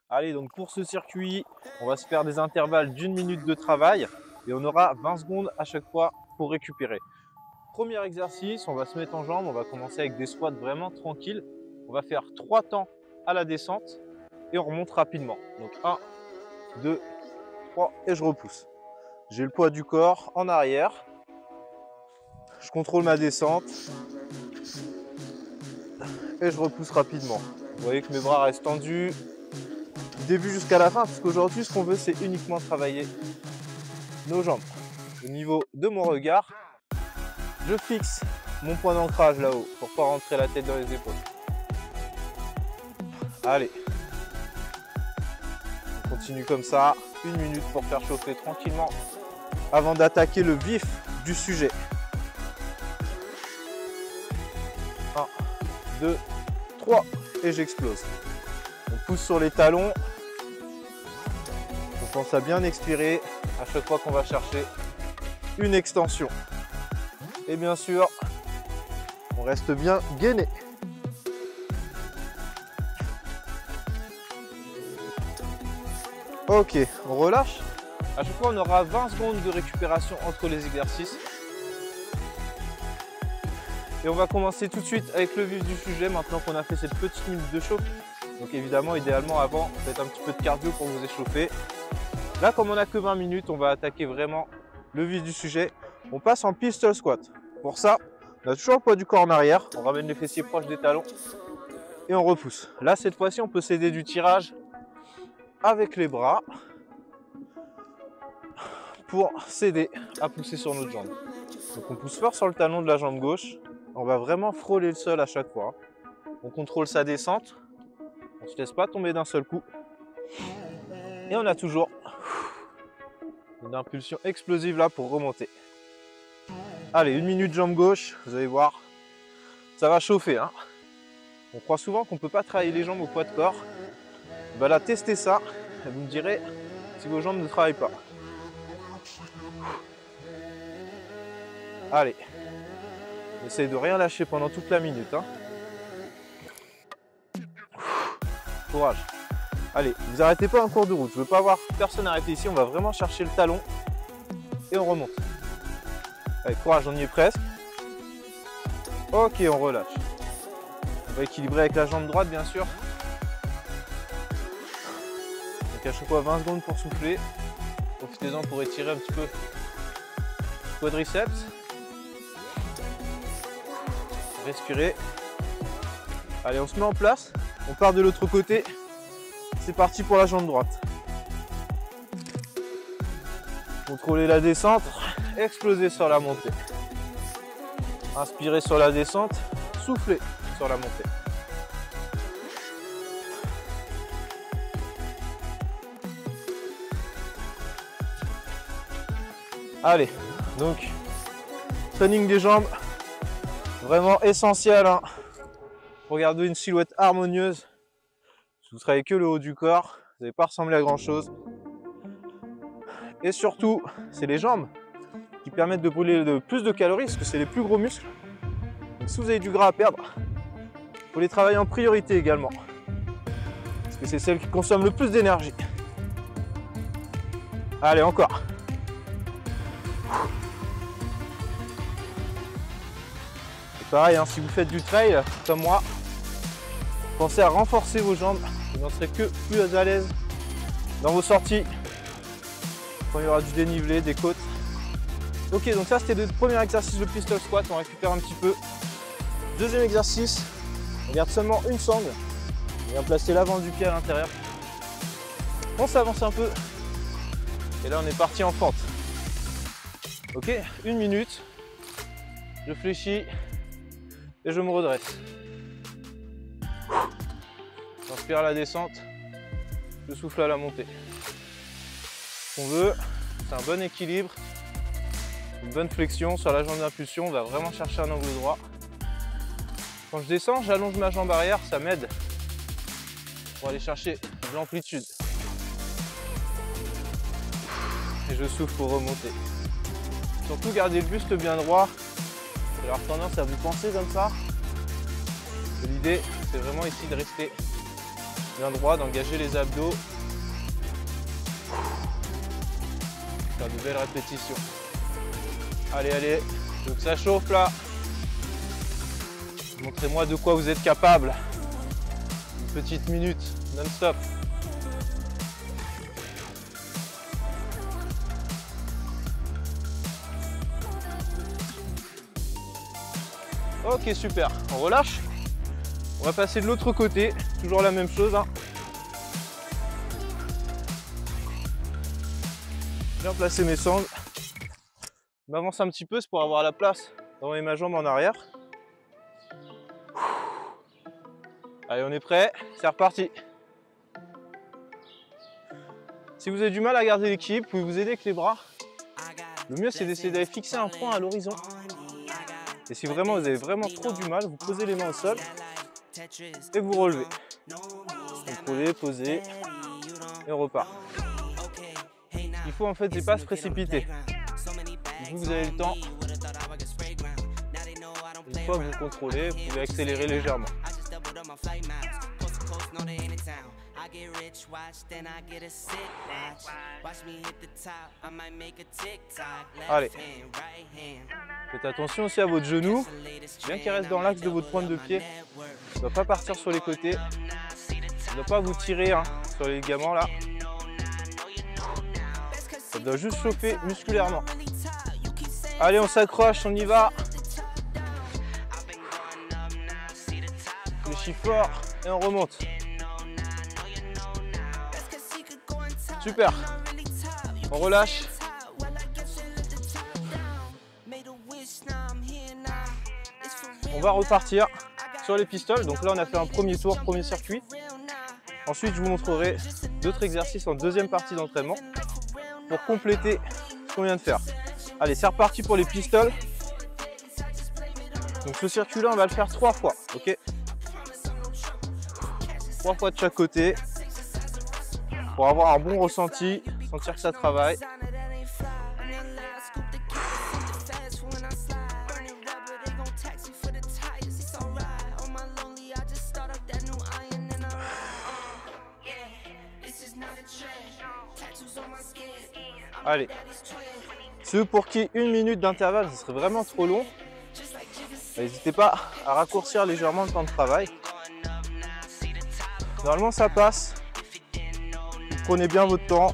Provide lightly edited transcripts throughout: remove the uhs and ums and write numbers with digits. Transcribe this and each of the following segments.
Allez, donc pour ce circuit, on va se faire des intervalles d'1 minute de travail et on aura 20 secondes à chaque fois pour récupérer. Premier exercice, on va se mettre en jambes, on va commencer avec des squats vraiment tranquilles. On va faire 3 temps à la descente et on remonte rapidement. Donc 1, 2, 3 et je repousse. J'ai le poids du corps en arrière. Je contrôle ma descente et je repousse rapidement. Vous voyez que mes bras restent tendus du début jusqu'à la fin, parce qu'aujourd'hui, ce qu'on veut, c'est uniquement travailler nos jambes. Au niveau de mon regard, je fixe mon point d'ancrage là-haut pour pas rentrer la tête dans les épaules. Allez, on continue comme ça, 1 minute pour faire chauffer tranquillement avant d'attaquer le vif du sujet. 1, 2, 3 et j'explose. On pousse sur les talons. On pense à bien expirer à chaque fois qu'on va chercher une extension. Et bien sûr, on reste bien gainé. Ok, on relâche. À chaque fois, on aura 20 secondes de récupération entre les exercices. Et on va commencer tout de suite avec le vif du sujet maintenant qu'on a fait cette petite minute de chauffe. Donc évidemment, idéalement avant, faites un petit peu de cardio pour vous échauffer. Là, comme on n'a que 20 minutes, on va attaquer vraiment le vif du sujet. On passe en pistol squat. Pour ça, on a toujours le poids du corps en arrière. On ramène les fessiers proches des talons et on repousse. Là, cette fois-ci, on peut s'aider du tirage avec les bras pour s'aider à pousser sur notre jambe. Donc on pousse fort sur le talon de la jambe gauche. On va vraiment frôler le sol à chaque fois. On contrôle sa descente. On ne se laisse pas tomber d'un seul coup. Et on a toujours une impulsion explosive là pour remonter. Allez, 1 minute jambe gauche, vous allez voir, ça va chauffer. Hein. On croit souvent qu'on ne peut pas travailler les jambes au poids de corps. Ben là, testez ça et vous me direz si vos jambes ne travaillent pas. Allez, on essaye de rien lâcher pendant toute la minute. Hein. Courage. Allez, vous arrêtez pas en cours de route. Je veux pas voir personne arrêter ici. On va vraiment chercher le talon et on remonte. Allez, courage, on y est presque. Ok, on relâche. On va équilibrer avec la jambe droite, bien sûr. Donc à chaque fois 20 secondes pour souffler. Profitez-en pour étirer un petit peu le quadriceps. Respirez. Allez, on se met en place. On part de l'autre côté. C'est parti pour la jambe droite. Contrôlez la descente. Explosez sur la montée. Inspirez sur la descente. Soufflez sur la montée. Allez, donc training des jambes, vraiment essentiel hein, pour garder une silhouette harmonieuse. Si vous travaillez que le haut du corps, vous n'allez pas ressembler à grand chose. Et surtout, c'est les jambes qui permettent de brûler plus de calories parce que c'est les plus gros muscles. Donc si vous avez du gras à perdre, il faut les travailler en priorité également. Parce que c'est celles qui consomment le plus d'énergie. Allez, encore. Et pareil, hein, si vous faites du trail comme moi, pensez à renforcer vos jambes. Vous n'en serez que plus à l'aise dans vos sorties. Quand il y aura du dénivelé, des côtes. Ok, donc ça c'était le premier exercice de pistol squat. On récupère un petit peu. Deuxième exercice, on garde seulement une sangle. On vient placer l'avant du pied à l'intérieur. On s'avance un peu. Et là on est parti en fente. Ok, 1 minute. Je fléchis et je me redresse. J'inspire à la descente, je souffle à la montée. Ce qu'on veut, c'est un bon équilibre, une bonne flexion sur la jambe d'impulsion. On va vraiment chercher un angle droit. Quand je descends, j'allonge ma jambe arrière, ça m'aide pour aller chercher de l'amplitude. Et je souffle pour remonter. Surtout gardez le buste bien droit. Vous allez avoir tendance à vous penser comme ça. L'idée, c'est vraiment ici de rester bien droit, d'engager les abdos. Faire de belles répétitions. Allez, allez, je veux que ça chauffe là. Montrez-moi de quoi vous êtes capable. Une petite minute, non-stop. Ok, super, on relâche. On va passer de l'autre côté, toujours la même chose. Hein. Bien placer mes sangles. Je m'avance un petit peu, c'est pour avoir la place d'envoyer ma jambe en arrière. Allez, on est prêt, c'est reparti. Si vous avez du mal à garder l'équilibre, vous pouvez vous aider avec les bras. Le mieux, c'est d'essayer d'aller fixer un point à l'horizon. Et si vraiment vous avez vraiment trop du mal, vous posez les mains au sol et vous relevez. Contrôlez, posez et on repart. Il faut en fait ne pas se précipiter. Vous avez le temps. Une fois que vous contrôlez, vous pouvez accélérer légèrement. Allez. Faites attention aussi à votre genou, bien qu'il reste dans l'axe de votre pointe de pied. Il ne doit pas partir sur les côtés. Il ne doit pas vous tirer hein, sur les ligaments là. Ça doit juste chauffer musculairement. Allez, on s'accroche, on y va. Fléchis fort et on remonte. Super. On relâche. On va repartir sur les pistoles. Donc là, on a fait un premier tour, premier circuit. Ensuite, je vous montrerai d'autres exercices en deuxième partie d'entraînement pour compléter ce qu'on vient de faire. Allez, c'est reparti pour les pistoles. Donc ce circuit-là, on va le faire 3 fois. Ok, 3 fois de chaque côté pour avoir un bon ressenti, sentir que ça travaille. Allez, ceux pour qui 1 minute d'intervalle, ce serait vraiment trop long, n'hésitez pas à raccourcir légèrement le temps de travail. Normalement, ça passe. Prenez bien votre temps.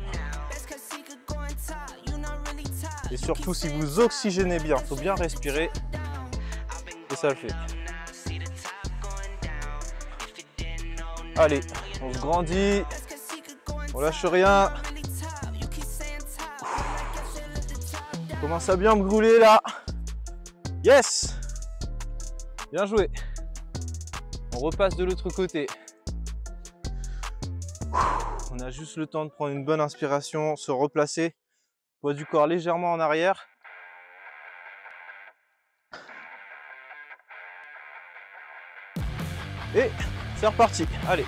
Et surtout, si vous oxygénez bien, il faut bien respirer. Et ça le fait. Allez, on se grandit. On lâche rien. Commence à bien brûler là. Yes! Bien joué. On repasse de l'autre côté. On a juste le temps de prendre une bonne inspiration, se replacer. Poids du corps légèrement en arrière. Et c'est reparti. Allez.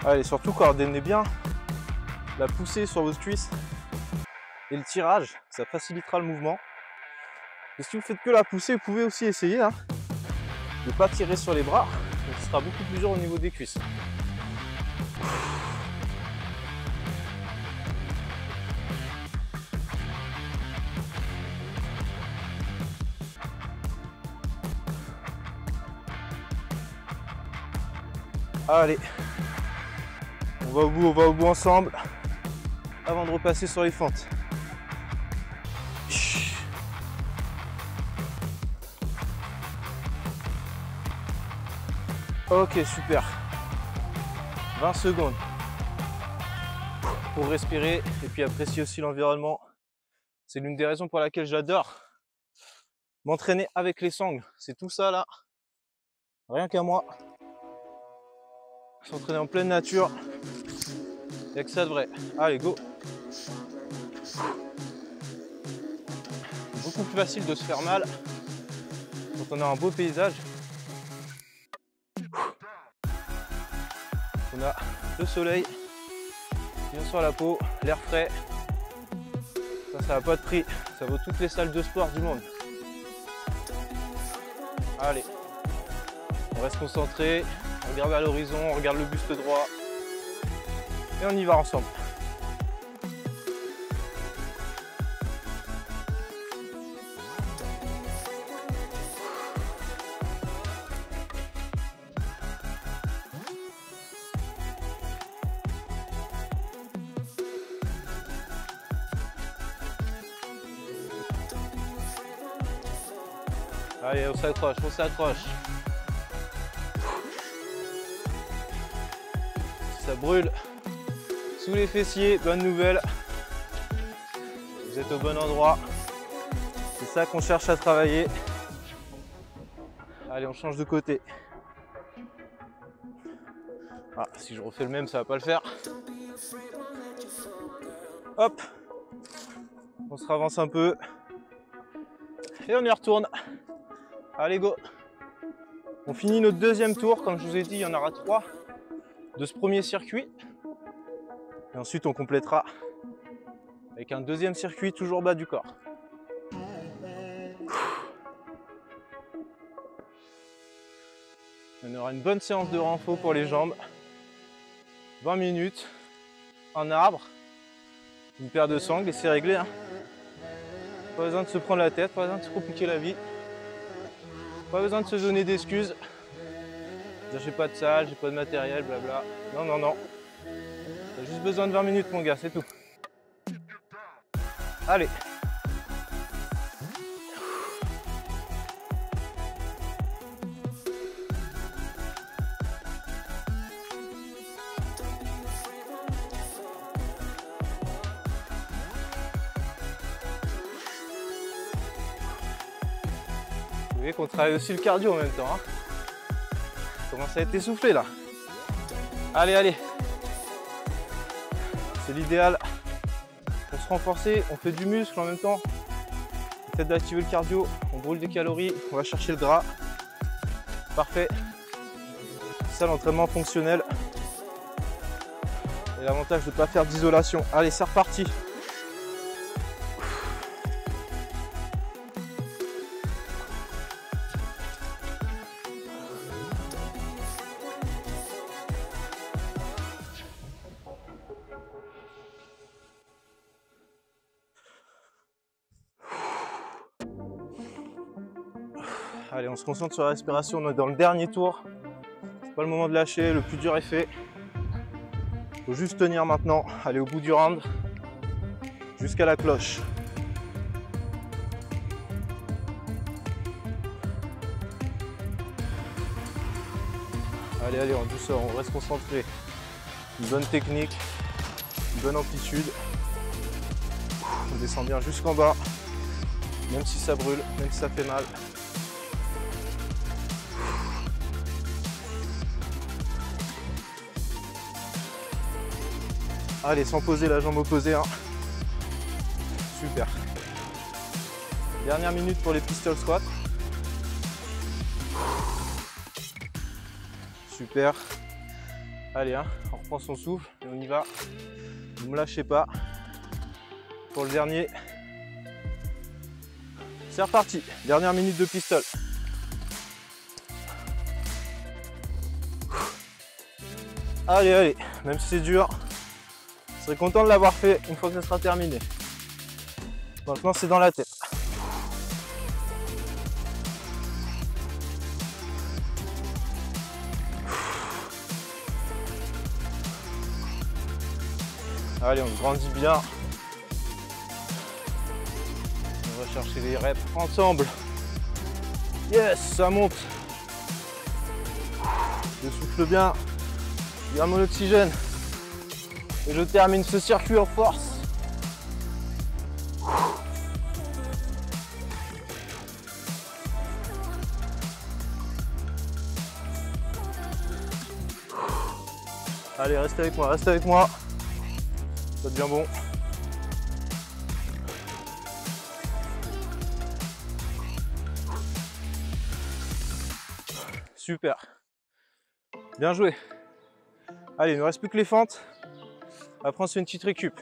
Allez, surtout coordonnez bien la poussée sur votre cuisse et le tirage, ça facilitera le mouvement. Et si vous faites que la poussée, vous pouvez aussi essayer hein, de ne pas tirer sur les bras, donc ce sera beaucoup plus dur au niveau des cuisses. Allez. On va au bout ensemble avant de repasser sur les fentes. Ok, super. 20 secondes pour respirer et puis apprécier aussi l'environnement. C'est l'une des raisons pour laquelle j'adore m'entraîner avec les sangles. C'est tout ça là, rien qu'à moi. S'entraîner en pleine nature. Il n'y a que ça de vrai. Allez, go! Beaucoup plus facile de se faire mal quand on a un beau paysage. On a le soleil qui vient sur la peau, l'air frais. Ça n'a pas de prix, ça vaut toutes les salles de sport du monde. Allez, on reste concentré, on regarde à l'horizon, on regarde le buste droit et on y va ensemble. Allez, on s'accroche, on s'accroche. Ça brûle sous les fessiers, bonne nouvelle. Vous êtes au bon endroit. C'est ça qu'on cherche à travailler. Allez, on change de côté. Ah, si je refais le même, ça va pas le faire. Hop, on se ravance un peu et on y retourne. Allez, go. On finit notre deuxième tour. Comme je vous ai dit, il y en aura 3 de ce premier circuit. Et ensuite, on complétera avec un deuxième circuit, toujours bas du corps. On aura une bonne séance de renfort pour les jambes. 20 minutes, un arbre, une paire de sangles et c'est réglé. Hein. Pas besoin de se prendre la tête, pas besoin de se compliquer la vie. Pas besoin de se donner d'excuses. Dire j'ai pas de salle, j'ai pas de matériel, blabla. Non, non, non. T'as juste besoin de 20 minutes, mon gars, c'est tout. Allez. Vous voyez qu'on travaille aussi le cardio en même temps. Hein. On commence à être essoufflé là. Allez, allez. C'est l'idéal. Pour se renforcer, on fait du muscle en même temps. Peut-être d'activer le cardio, on brûle des calories, on va chercher le gras. Parfait. C'est ça l'entraînement fonctionnel. Et l'avantage de ne pas faire d'isolation. Allez, c'est reparti. Allez, on se concentre sur la respiration, on est dans le dernier tour. C'est pas le moment de lâcher, le plus dur est fait. Il faut juste tenir maintenant, aller au bout du round, jusqu'à la cloche. Allez, allez, en douceur, on reste concentré. Une bonne technique, une bonne amplitude. On descend bien jusqu'en bas, même si ça brûle, même si ça fait mal. Allez, sans poser la jambe opposée. Hein. Super. Dernière minute pour les pistol squats. Super. Allez, hein, on reprend son souffle et on y va. Ne me lâchez pas. Pour le dernier. C'est reparti. Dernière minute de pistol. Allez, allez. Même si c'est dur. Je serai content de l'avoir fait une fois que ça sera terminé. Maintenant, c'est dans la tête. Allez, on grandit bien. On va chercher les reps ensemble. Yes, ça monte. Je souffle bien. Je garde mon oxygène. Et je termine ce circuit en force. Allez, restez avec moi, restez avec moi. Ça devient bon. Super. Bien joué. Allez, il ne reste plus que les fentes. Après, on se fait une petite récup.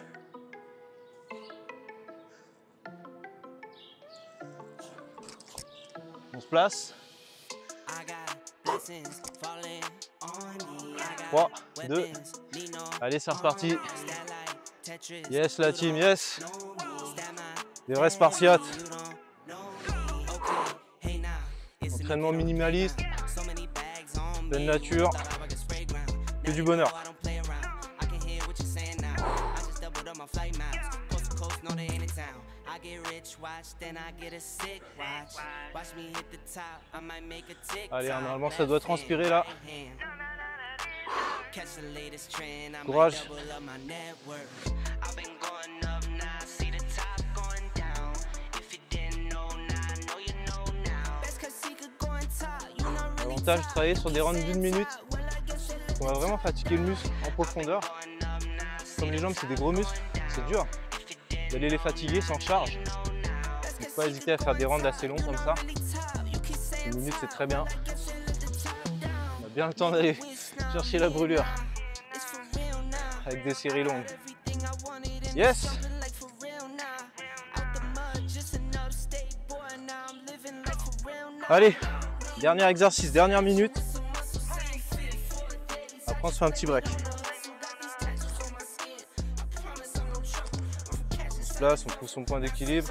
On se place. 3, 2. Allez, c'est reparti. Yes, la team, yes. Des vrais Spartiates. Entraînement minimaliste. Pleine nature. Que du bonheur. Allez, normalement ça doit transpirer là. Courage. L'avantage de travailler sur des rounds d'1 minute, on va vraiment fatiguer le muscle en profondeur. Comme les jambes c'est des gros muscles, c'est dur d'aller les fatiguer sans charge. Il ne faut pas hésiter à faire des rounds assez longs comme ça. 1 minute c'est très bien. On a bien le temps d'aller chercher la brûlure avec des séries longues. Yes! Allez, dernier exercice, dernière minute. Après on se fait un petit break. On se place, on trouve son point d'équilibre.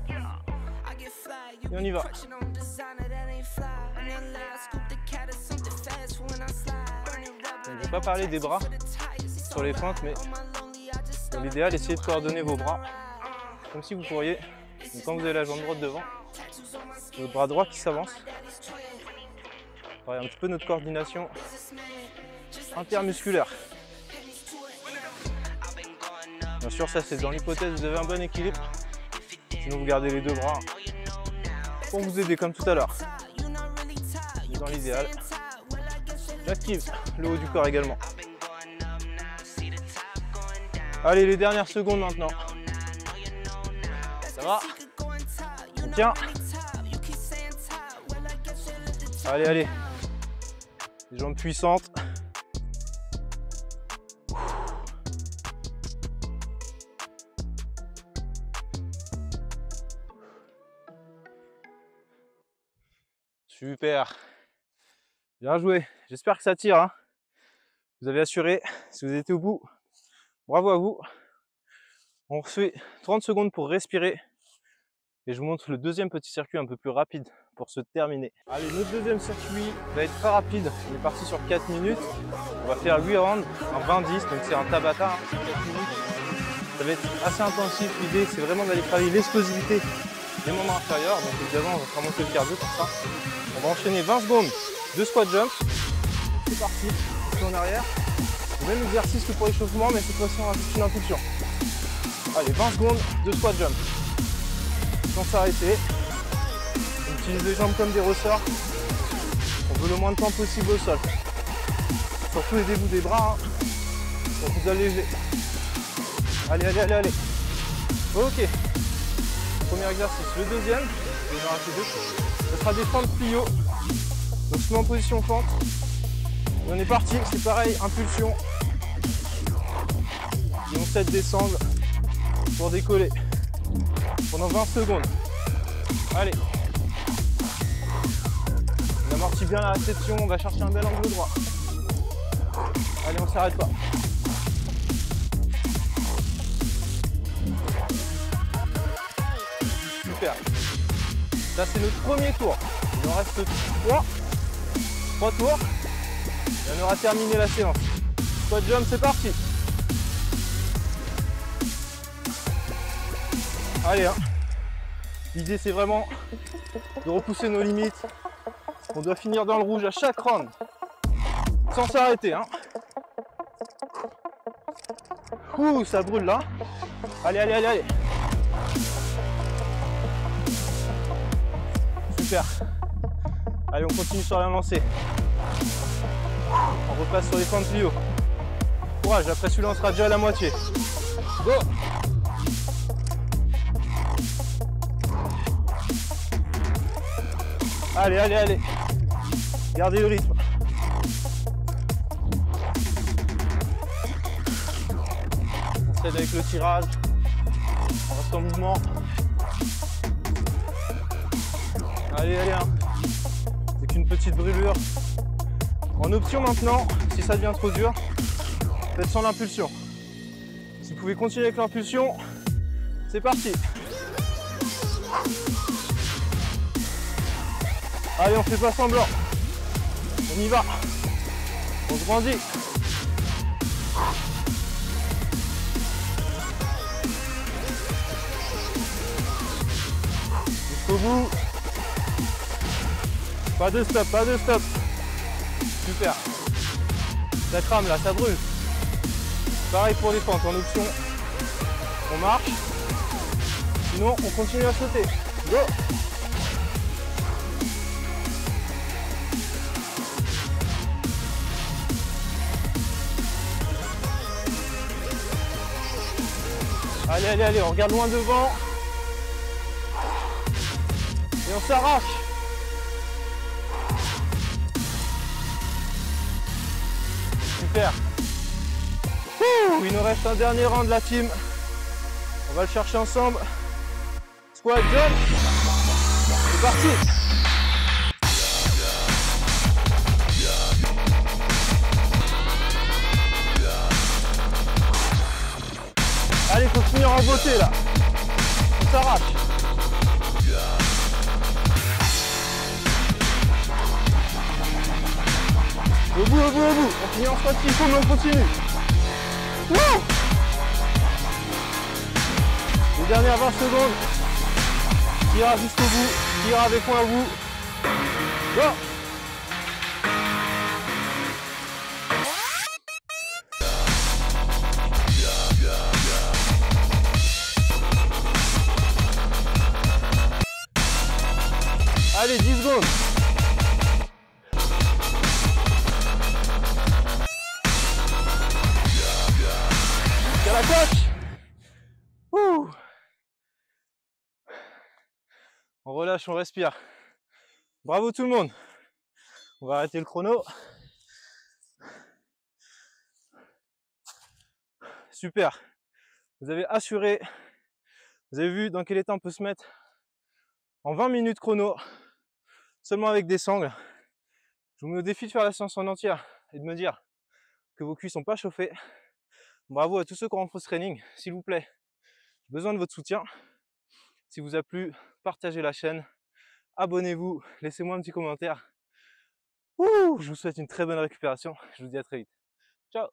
Et on y va. Je ne vais pas parler des bras sur les fentes, mais dans l'idéal, essayez de coordonner vos bras comme si vous pourriez, quand vous avez la jambe droite devant, votre bras droit qui s'avance. Pareil, un petit peu notre coordination intermusculaire. Bien sûr, ça c'est dans l'hypothèse où vous avez un bon équilibre. Sinon, vous gardez les deux bras pour vous aider comme tout à l'heure. Dans l'idéal, j'active le haut du corps également. Allez, les dernières secondes maintenant. Ça va? On tient. Allez, allez. Les jambes puissantes. Super. Bien joué. J'espère que ça tire. Hein. Vous avez assuré. Si vous étiez au bout, bravo à vous. On refait 30 secondes pour respirer. Et je vous montre le deuxième petit circuit un peu plus rapide pour se terminer. Allez, notre deuxième circuit va être très rapide. On est parti sur 4 minutes. On va faire 8 rounds en 20-10. Donc c'est un tabata hein, sur 4 minutes. Ça va être assez intensif. L'idée c'est vraiment d'aller travailler l'explosivité des membres inférieurs. Donc évidemment on va faire monter le cardio pour ça. On va enchaîner 20 secondes de squat jump. C'est parti. On fait en arrière. Le même exercice que pour l'échauffement, mais cette fois-ci on rajoute une impulsion. Allez, 20 secondes de squat jump. Sans s'arrêter. On utilise les jambes comme des ressorts. On veut le moins de temps possible au sol. Surtout aidez-vous des bras hein, pour vous alléger. Allez, allez, allez, allez. Ok. Premier exercice. Le deuxième, je vais en rater 2. Ce sera des fentes plio. Donc je suis en position fente. Et on est parti. C'est pareil, impulsion. Et on sait descendre pour décoller. Pendant 20 secondes. Allez. On amortit bien la réception, on va chercher un bel angle droit. Allez, on ne s'arrête pas. Super. Ça c'est notre premier tour. Il en reste 3 tours. Et on aura terminé la séance. Squat jump, c'est parti. Allez, hein. L'idée c'est vraiment de repousser nos limites. On doit finir dans le rouge à chaque round. Sans s'arrêter, hein. Ouh, ça brûle là. Allez, allez, allez, allez. Super. Allez, on continue sur la lancée. On repasse sur les fentes plio. Courage, après celui-là on sera déjà à la moitié. Go! Allez, allez, allez. Gardez le rythme. procède avec le tirage. On reste en mouvement. Allez, allez, hein. C'est qu'une petite brûlure. En option maintenant, si ça devient trop dur, faites sans l'impulsion. Si vous pouvez continuer avec l'impulsion, c'est parti. Allez, on fait pas semblant. On y va. On se grandit. Jusqu'au bout. Pas de stop, pas de stop. Super. Ça crame là, ça brûle. Pareil pour les fentes, en option, on marche. Sinon, on continue à sauter. Go! Allez, allez, allez, on regarde loin devant. Et on s'arrache. Super. Il nous reste un dernier rang de la team. On va le chercher ensemble. Squat, jump. C'est parti. Allez, faut finir en beauté là. On s'arrache. Au bout, au bout, au bout. On finit en squat s'il faut, mais on continue. Wouh! Les dernières 20 secondes. Tire jusqu'au bout. Tire avec moi à bout. Go! Allez, 10 secondes. Jusqu'à la coche. Ouh. On relâche, on respire. Bravo tout le monde. On va arrêter le chrono. Super. Vous avez assuré. Vous avez vu dans quel état on peut se mettre en 20 minutes chrono. Seulement avec des sangles. Je vous mets au défi de faire la séance en entière et de me dire que vos cuisses sont pas chauffées. Bravo à tous ceux qui rentrent au training. S'il vous plaît, j'ai besoin de votre soutien. Si vous a plu, partagez la chaîne, abonnez-vous, laissez-moi un petit commentaire. Ouh, je vous souhaite une très bonne récupération. Je vous dis à très vite. Ciao!